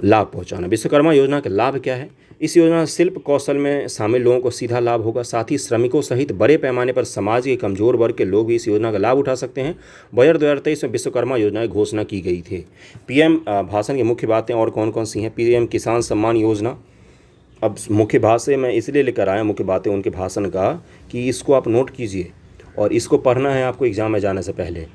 लाभ पहुंचाना। विश्वकर्मा योजना के लाभ क्या है? इस योजना से शिल्प कौशल में शामिल लोगों को सीधा लाभ होगा, साथ ही श्रमिकों सहित बड़े पैमाने पर समाज के कमजोर वर्ग के लोग भी इस योजना का लाभ उठा सकते हैं। बजट 2023 में विश्वकर्मा योजना की घोषणा की गई थी। पीएम भाषण की मुख्य बातें और कौन कौन सी हैं? पीएम किसान सम्मान योजना। अब मुख्य भाषण मैं इसलिए लेकर आया, मुख्य बातें उनके भाषण का, कि इसको आप नोट कीजिए और इसको पढ़ना है आपको एग्जाम में जाने से पहले।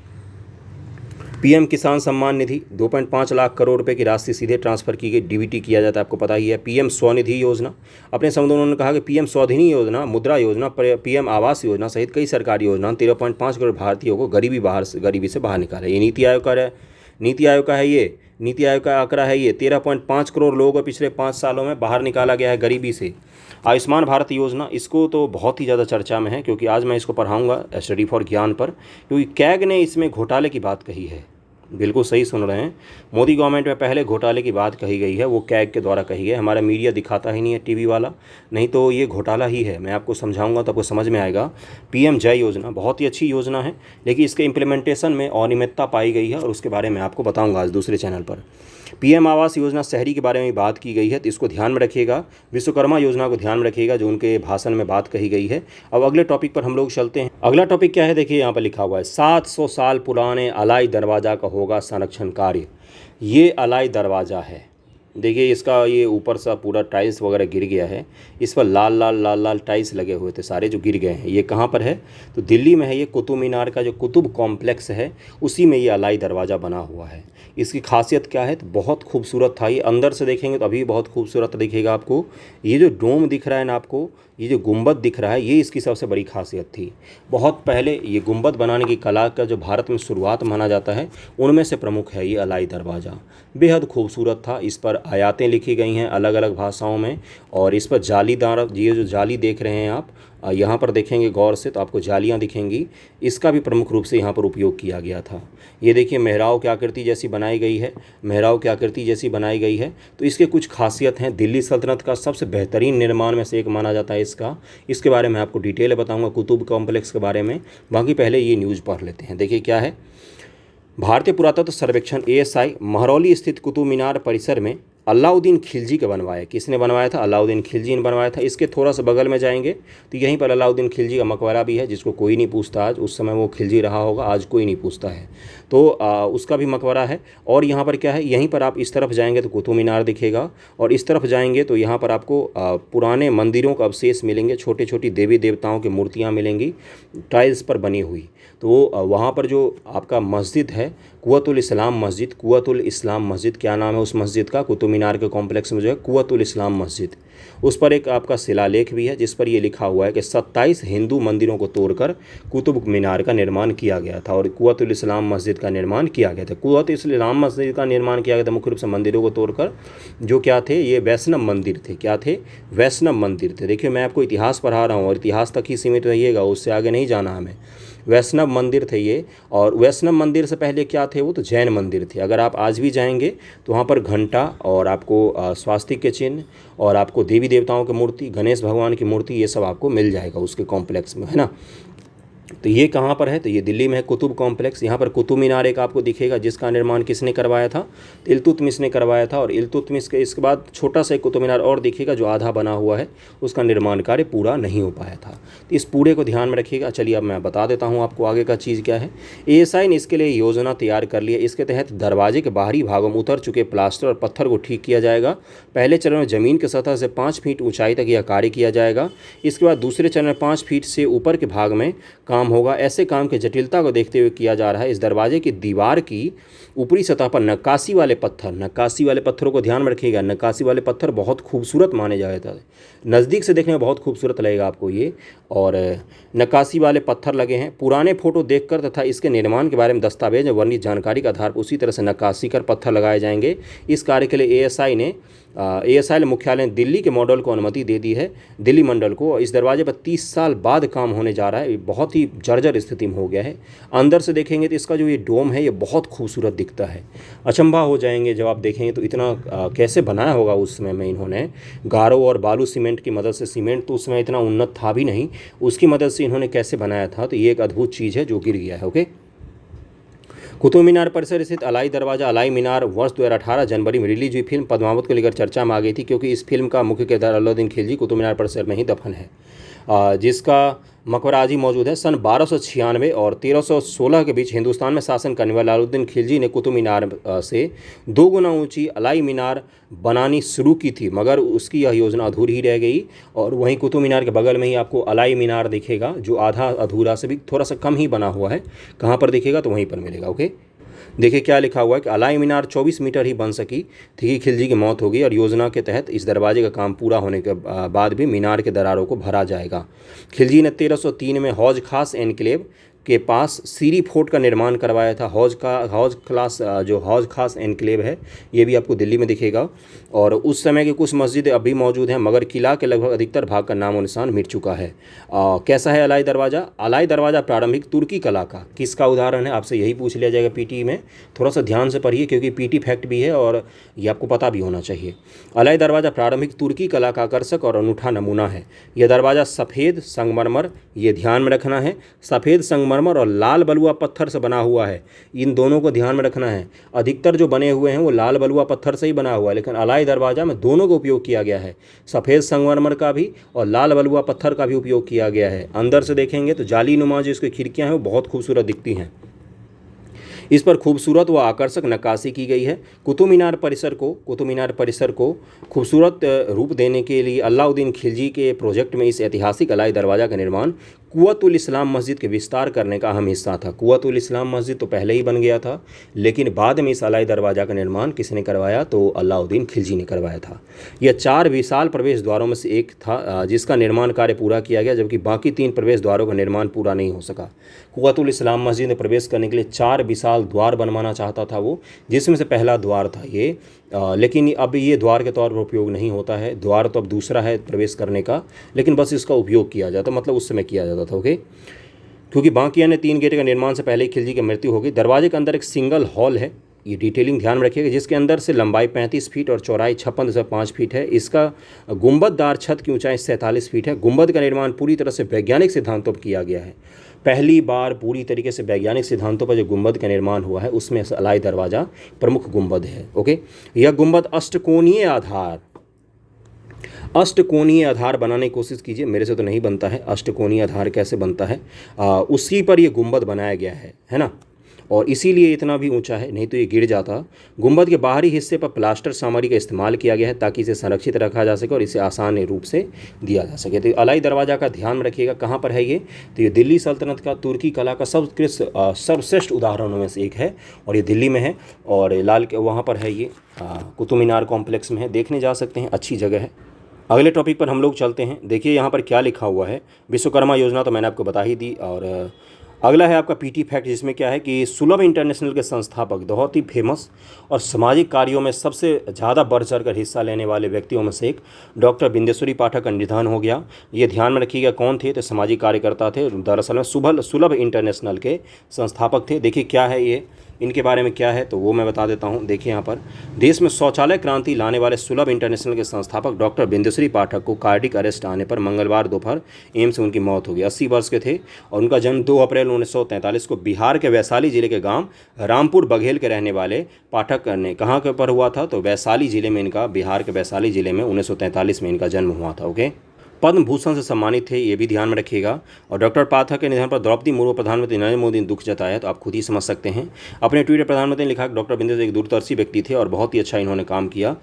पीएम किसान सम्मान निधि 2.5 लाख करोड़ रुपए की राशि सीधे ट्रांसफर की गई, डीबीटी किया जाता है, आपको पता ही है। पीएम स्वनिधि योजना, अपने संबोधन में उन्होंने कहा कि पीएम स्वनिधि योजना, मुद्रा योजना, पीएम आवास योजना सहित कई सरकारी योजना 13.5 करोड़ भारतीयों को गरीबी से बाहर निकाले। ये नीति आयोग का है, नीति आयोग का आंकड़ा है ये। 13.5 करोड़ लोगों को पिछले 5 सालों में बाहर निकाला गया है गरीबी से। आयुष्मान भारत योजना, इसको तो बहुत ही ज़्यादा चर्चा में है, क्योंकि आज मैं इसको पढ़ाऊंगा स्टडी फॉर ज्ञान पर, क्योंकि कैग ने इसमें घोटाले की बात कही है। बिल्कुल सही सुन रहे हैं, मोदी गवर्नमेंट में पहले घोटाले की बात कही गई है, वो कैग के द्वारा कही है। हमारा मीडिया दिखाता ही नहीं है, टीवी वाला, नहीं तो ये घोटाला ही है। मैं आपको समझाऊंगा तो आपको समझ में आएगा। पीएम जय योजना बहुत ही अच्छी योजना है, लेकिन इसके इम्प्लीमेंटेशन में अनियमितता पाई गई है, और उसके बारे में आपको बताऊँगा आज दूसरे चैनल पर। पीएम आवास योजना शहरी के बारे में बात की गई है, तो इसको ध्यान में रखिएगा। विश्वकर्मा योजना को ध्यान में रखिएगा, जो उनके भाषण में बात कही गई है। अब अगले टॉपिक पर हम लोग चलते हैं। अगला टॉपिक क्या है? देखिए यहाँ पर लिखा हुआ है, 700 साल पुराने अलाई दरवाज़ा का होगा संरक्षण कार्य। ये अलाई दरवाज़ा है, देखिए इसका ये ऊपर सा पूरा टाइल्स वगैरह गिर गया है, इस पर लाल लाल टाइल्स लगे हुए थे सारे, जो गिर गए हैं। ये कहाँ पर है? तो दिल्ली में है। ये कुतुब मीनार का जो कुतुब कॉम्प्लेक्स है, उसी में ये अलाई दरवाज़ा बना हुआ है। इसकी खासियत क्या है? तो बहुत खूबसूरत था ये, अंदर से देखेंगे तो अभी बहुत खूबसूरत दिखेगा आपको। ये जो डोम दिख रहा है ना आपको, ये जो गुंबद दिख रहा है, ये इसकी सबसे बड़ी खासियत थी। बहुत पहले ये गुंबद बनाने की कला का जो भारत में शुरुआत माना जाता है, उनमें से प्रमुख है ये अलाई दरवाज़ा। बेहद खूबसूरत था। इस पर आयातें लिखी गई हैं अलग अलग भाषाओं में, और इस पर जालीदार, ये जो जाली देख रहे हैं आप, यहाँ पर देखेंगे गौर से तो आपको जालियाँ दिखेंगी, इसका भी प्रमुख रूप से यहाँ पर उपयोग किया गया था। ये देखिए मेहराब की आकृति जैसी बनाई गई है, मेहराब की आकृति जैसी बनाई गई है। तो इसके कुछ खासियत हैं। दिल्ली सल्तनत का सबसे बेहतरीन निर्माण में से एक माना जाता है इसका। इसके बारे में आपको डिटेल बताऊँगा कुतुब कॉम्प्लेक्स के बारे में। बाकी पहले ये न्यूज़ पढ़ लेते हैं। देखिए क्या है, भारतीय पुरातत्व सर्वेक्षण ASI महरौली स्थित कुतुब मीनार परिसर में अलाउद्दीन खिलजी का बनवाया। किसने बनवाया था? अलाउद्दीन खिलजी ने बनवाया था। इसके थोड़ा सा बगल में जाएंगे तो यहीं पर अलाउद्दीन खिलजी का मकबरा भी है, जिसको कोई नहीं पूछता आज। उस समय वो खिलजी रहा होगा, आज कोई नहीं पूछता है। तो उसका भी मकबरा है। और यहाँ पर क्या है, यहीं पर आप इस तरफ जाएंगे तो कुतुब मीनार दिखेगा, और इस तरफ जाएंगे तो यहाँ पर आपको पुराने मंदिरों का अवशेष मिलेंगे, छोटे छोटी देवी देवताओं की मूर्तियाँ मिलेंगी टाइल्स पर बनी हुई। तो वहाँ पर जो आपका मस्जिद है कुव्वतुल इस्लाम मस्जिद, कुव्वतुल इस्लाम मस्जिद, क्या नाम है उस मस्जिद का? कुतुब मीनार के कॉम्प्लेक्स में जो है कुव्वतुल इस्लाम मस्जिद, उस पर एक आपका शिलालेख भी है जिस पर ये लिखा हुआ है कि 27 हिंदू मंदिरों को तोड़कर कुतुब मीनार का निर्माण किया गया था और कुव्वतुल इस्लाम मस्जिद का निर्माण किया गया था। कुव्वतुल इस्लाम मस्जिद का निर्माण किया गया था मुख्य रूप से मंदिरों को तोड़कर, जो क्या थे, ये वैष्णव मंदिर थे। क्या थे? वैष्णव मंदिर थे। देखिए मैं आपको इतिहास पढ़ा रहा हूँ और इतिहास तक ही सीमित रहिएगा, उससे आगे नहीं जाना हमें। वैष्णव मंदिर थे ये। और वैष्णव मंदिर से पहले क्या थे? वो तो जैन मंदिर थे। अगर आप आज भी जाएंगे तो वहाँ पर घंटा और आपको स्वास्तिक के चिन्ह और आपको देवी देवताओं की मूर्ति, गणेश भगवान की मूर्ति, ये सब आपको मिल जाएगा उसके कॉम्प्लेक्स में, है ना। तो ये कहाँ पर है? तो ये दिल्ली में है कुतुब कॉम्प्लेक्स। यहाँ पर कुतुब मीनार एक आपको दिखेगा, जिसका निर्माण किसने करवाया था? इल्तुतमिश ने करवाया था। और इल्तुतमिश के इसके बाद छोटा सा एक कुतुब मीनार और दिखेगा जो आधा बना हुआ है, उसका निर्माण कार्य पूरा नहीं हो पाया था। तो इस पूरे को ध्यान में रखिएगा। चलिए अब मैं बता देता हूँ आपको आगे का चीज़ क्या है। ASI ने इसके लिए योजना तैयार कर ली है। इसके तहत दरवाजे के बाहरी भागों में उतर चुके प्लास्टर और पत्थर को ठीक किया जाएगा। पहले चरण में ज़मीन की सतह से 5 फीट ऊंचाई तक यह कार्य किया जाएगा। इसके बाद दूसरे चरण में 5 फीट से ऊपर के भाग में काम होगा। ऐसे काम की जटिलता को देखते हुए किया जा रहा है। इस दरवाजे की दीवार की ऊपरी सतह पर नक्काशी वाले पत्थर, नक्काशी वाले पत्थरों को ध्यान में रखिएगा। नक्काशी वाले पत्थर बहुत खूबसूरत माने जाते हैं, नज़दीक से देखने में बहुत खूबसूरत लगेगा आपको ये। और नक्काशी वाले पत्थर लगे हैं। पुराने फोटो देखकर तथा इसके निर्माण के बारे में दस्तावेज में वर्णित जानकारी के आधार पर उसी तरह से नक्काशी कर पत्थर लगाए जाएंगे। इस कार्य के लिए ASI ने मुख्यालय ने दिल्ली के मॉडल को अनुमति दे दी है, दिल्ली मंडल को। इस दरवाजे पर 30 साल बाद काम होने जा रहा है। बहुत ही जर्जर स्थिति में हो गया है। अंदर से देखेंगे तो इसका जो ये डोम है ये बहुत खूबसूरत दिखता है। अचंभा हो जाएंगे जब आप देखेंगे तो इतना कैसे बनाया होगा उस समय में इन्होंने। गारो और बालू सीमेंट की मदद से, सीमेंट तो उस समय इतना उन्नत था भी नहीं, उसकी मदद से इन्होंने कैसे बनाया था। तो ये एक अद्भुत चीज़ है जो गिर गया है। ओके, कुतुब मीनार परिसर स्थित अलाई दरवाज़ा, अलाई मीनार वर्ष 2018 जनवरी में रिलीज हुई फिल्म पद्मावत को लेकर चर्चा में आ गई थी, क्योंकि इस फिल्म का मुख्य किरदार अलाउद्दीन खिलजी कुतुब मीनार परिसर में ही दफन है, जिसका मकबरा आज ही मौजूद है। सन 1296 और 1316 के बीच हिंदुस्तान में शासन करने वाले अलाउद्दीन खिलजी ने कुतुब मीनार से 2 गुना ऊंची अलाई मीनार बनानी शुरू की थी, मगर उसकी यह योजना अधूरी ही रह गई। और वहीं कुतुब मीनार के बगल में ही आपको अलाई मीनार दिखेगा, जो आधा अधूरा से भी थोड़ा सा कम ही बना हुआ है। कहाँ पर दिखेगा? तो वहीं पर मिलेगा। ओके, देखिए क्या लिखा हुआ है कि अलाई मीनार 24 मीटर ही बन सकी थी, खिलजी की मौत हो गई और योजना के तहत इस दरवाजे का काम पूरा होने के बाद भी मीनार के दरारों को भरा जाएगा। खिलजी ने 1303 में हौज खास एनक्लेव के पास सीरी फोर्ट का निर्माण करवाया था। हौज खास एनक्लेव है, ये भी आपको दिल्ली में दिखेगा। और उस समय की कुछ मस्जिदें अभी मौजूद हैं, मगर किला के लगभग अधिकतर भाग का नामो निशान मिट चुका है। कैसा है अलाई दरवाज़ा? अलाई दरवाज़ा प्रारंभिक तुर्की कला का किसका उदाहरण है? आपसे यही पूछ लिया जाएगा पीटी में। थोड़ा सा ध्यान से पढ़िए क्योंकि पीटी फैक्ट भी है और ये आपको पता भी होना चाहिए। अलाई दरवाज़ा प्रारंभिक तुर्की कला का आकर्षक और अनूठा नमूना है। यह दरवाज़ा सफ़ेद संगमरमर, ये ध्यान में रखना है, सफ़ेद संगमरमर और लाल बलुआ पत्थर से बना हुआ है। इन दोनों को ध्यान में रखना है। अधिकतर जो बने हुए हैं वो लाल बलुआ पत्थर से ही बना हुआ है, लेकिन अलाई दरवाज़ा में दोनों का उपयोग किया गया है, सफ़ेद संगमरमर का भी और लाल बलुआ पत्थर का भी उपयोग किया गया है। अंदर से देखेंगे तो जाली नुमा जो इसकी खिड़कियाँ हैं वो बहुत खूबसूरत दिखती हैं। इस पर खूबसूरत व आकर्षक नक्काशी की गई है। कुतुब मीनार परिसर को खूबसूरत रूप देने के लिए अलाउद्दीन खिलजी के प्रोजेक्ट में इस ऐतिहासिक अलाई दरवाज़ा का निर्माण कुव्वतुल इस्लाम मस्जिद के विस्तार करने का अहम हिस्सा था। कुव्वतुल इस्लाम मस्जिद तो पहले ही बन गया था, लेकिन बाद में इस अलाई दरवाज़ा का निर्माण किसने करवाया? तो अलाउद्दीन खिलजी ने करवाया था। यह 4 विशाल प्रवेश द्वारों में से एक था, जिसका निर्माण कार्य पूरा किया गया, जबकि बाकी 3 प्रवेश द्वारों का निर्माण पूरा नहीं हो सका। कुव्वतुल इस्लाम मस्जिद में प्रवेश करने के लिए 4 विशाल द्वार बनवाना चाहता था वो, जिसमें से पहला द्वार था ये लेकिन अब ये द्वार के तौर पर उपयोग नहीं होता है। द्वार तो अब दूसरा है प्रवेश करने का, लेकिन बस इसका उपयोग किया जाता, मतलब उस समय किया जाता था। ओके, क्योंकि बांकिया ने 3 गेट का निर्माण से पहले ही खिलजी की मृत्यु हो गई। दरवाजे के अंदर एक सिंगल हॉल है, ये डिटेलिंग ध्यान में रखिएगा, जिसके अंदर से लंबाई 35 फीट और चौड़ाई 56.5 फीट है। इसका गुंबददार छत की ऊंचाई 47 फीट है। गुंबद का निर्माण पूरी तरह से वैज्ञानिक सिद्धांतों पर किया गया है। पहली बार पूरी तरीके से वैज्ञानिक सिद्धांतों पर जो गुंबद का निर्माण हुआ है उसमें अलाई दरवाज़ा प्रमुख गुंबद है। ओके, यह गुंबद अष्टकोणीय आधार बनाने की कोशिश कीजिए, मेरे से तो नहीं बनता है। अष्टकोणीय आधार कैसे बनता है, उसी पर यह गुंबद बनाया गया है ना, और इसीलिए इतना भी ऊंचा है, नहीं तो ये गिर जाता। गुंबद के बाहरी हिस्से पर प्लास्टर सामग्री का इस्तेमाल किया गया है ताकि इसे संरक्षित रखा जा सके और इसे आसान रूप से दिया जा सके। तो अलाई दरवाज़ा का ध्यान रखिएगा, कहाँ पर है ये, तो ये दिल्ली सल्तनत का तुर्की कला का सर्वश्रेष्ठ उदाहरणों में से एक है, और ये दिल्ली में है, और लाल के वहाँ पर है ये, कुतुब मीनार कॉम्प्लेक्स में है, देखने जा सकते हैं, अच्छी जगह है। अगले टॉपिक पर हम लोग चलते हैं। देखिए यहाँ पर क्या लिखा हुआ है, विश्वकर्मा योजना तो मैंने आपको बता ही दी। और अगला है आपका पीटी फैक्ट, जिसमें क्या है कि सुलभ इंटरनेशनल के संस्थापक, बहुत ही फेमस और सामाजिक कार्यों में सबसे ज़्यादा बढ़ चढ़ कर हिस्सा लेने वाले व्यक्तियों में से एक डॉक्टर बिंदेश्वरी पाठक का निधन हो गया। ये ध्यान में रखिएगा, कौन थे, तो सामाजिक कार्यकर्ता थे, दरअसल में सुलभ इंटरनेशनल के संस्थापक थे। देखिए क्या है ये, इनके बारे में क्या है तो वो मैं बता देता हूँ। देखिए यहाँ पर, देश में शौचालय क्रांति लाने वाले सुलभ इंटरनेशनल के संस्थापक डॉक्टर बिंदेश्वरी पाठक को कार्डिक अरेस्ट आने पर मंगलवार दोपहर एम्स से उनकी मौत हो गई। 80 वर्ष के थे और उनका जन्म 2 अप्रैल 1943 को बिहार के वैशाली जिले के गांव रामपुर बघेल के रहने वाले पाठक ने कहाँ के पर हुआ था, तो वैशाली जिले में इनका, बिहार के वैशाली जिले में 1943 में इनका जन्म हुआ था। ओके, पद्म भूषण से सम्मानित थे, ये भी ध्यान में रखिएगा। और डॉक्टर पाठक के निधन पर द्रौपदी मुर्मू प्रधानमंत्री नरेंद्र मोदी ने दुख जताया, तो आप खुद ही समझ सकते हैं। अपने ट्वीट में प्रधानमंत्री ने लिखा कि डॉक्टर बिंदेश्वरी एक दूरदर्शी व्यक्ति थे और बहुत ही अच्छा इन्होंने काम किया।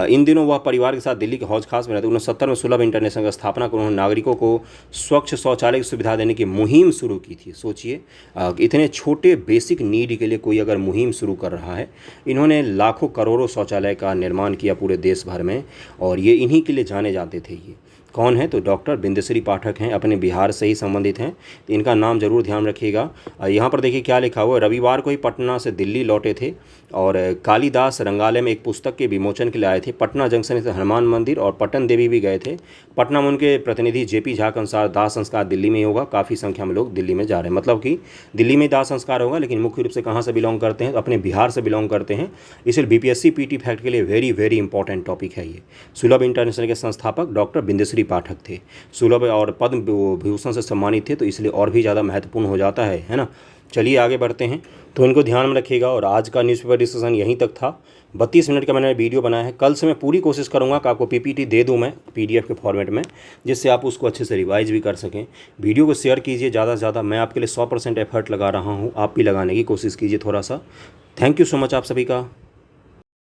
इन दिनों वह परिवार के साथ दिल्ली के हौज खास में रहते। 1970 में सुलभ इंटरनेशनल की स्थापना कर उन्होंने नागरिकों को स्वच्छ शौचालय की सुविधा देने की मुहिम शुरू की थी। सोचिए, इतने छोटे बेसिक नीड के लिए कोई अगर मुहिम शुरू कर रहा है। इन्होंने लाखों करोड़ों शौचालय का निर्माण किया पूरे देश भर में, और ये इन्हीं के लिए जाने जाते थे। ये कौन है, तो डॉक्टर बिंदेश्वरी पाठक हैं, अपने बिहार से ही संबंधित हैं, तो इनका नाम जरूर ध्यान रखिएगा। यहाँ पर देखिए क्या लिखा हुआ है, रविवार को ही पटना से दिल्ली लौटे थे और कालिदास रंगालय में एक पुस्तक के विमोचन के लिए आए थे। पटना जंक्शन से हनुमान मंदिर और पटन देवी भी गए थे। पटना में उनके प्रतिनिधि जेपी झा के अनुसार दाह संस्कार दिल्ली में ही होगा। काफ़ी संख्या में लोग दिल्ली में जा रहे हैं, मतलब कि दिल्ली में दाह संस्कार होगा, लेकिन मुख्य रूप से कहाँ से बिलोंग करते हैं, तो अपने बिहार से बिलोंग करते हैं। इसलिए बीपीएससी पीटी फैक्ट के लिए वेरी वेरी इंपॉर्टेंट टॉपिक है ये। सुलभ इंटरनेशनल के संस्थापक डॉक्टर बिंदेश्वरी पाठक थे, सुलभ और पद्म भूषण से सम्मानित थे, तो इसलिए और भी ज़्यादा महत्वपूर्ण हो जाता है ना। चलिए आगे बढ़ते हैं, तो इनको ध्यान में रखिएगा। और आज का न्यूज़पेपर डिस्कशन यहीं तक था। 32 मिनट का मैंने वीडियो बनाया है। कल से मैं पूरी कोशिश करूंगा कि आपको पीपीटी दे दूं मैं पीडीएफ के फॉर्मेट में, जिससे आप उसको अच्छे से रिवाइज भी कर सकें। वीडियो को शेयर कीजिए ज़्यादा से ज़्यादा, मैं आपके लिए 100% एफर्ट लगा रहा हूँ, आप भी लगाने की कोशिश कीजिए थोड़ा सा। थैंक यू सो मच आप सभी का।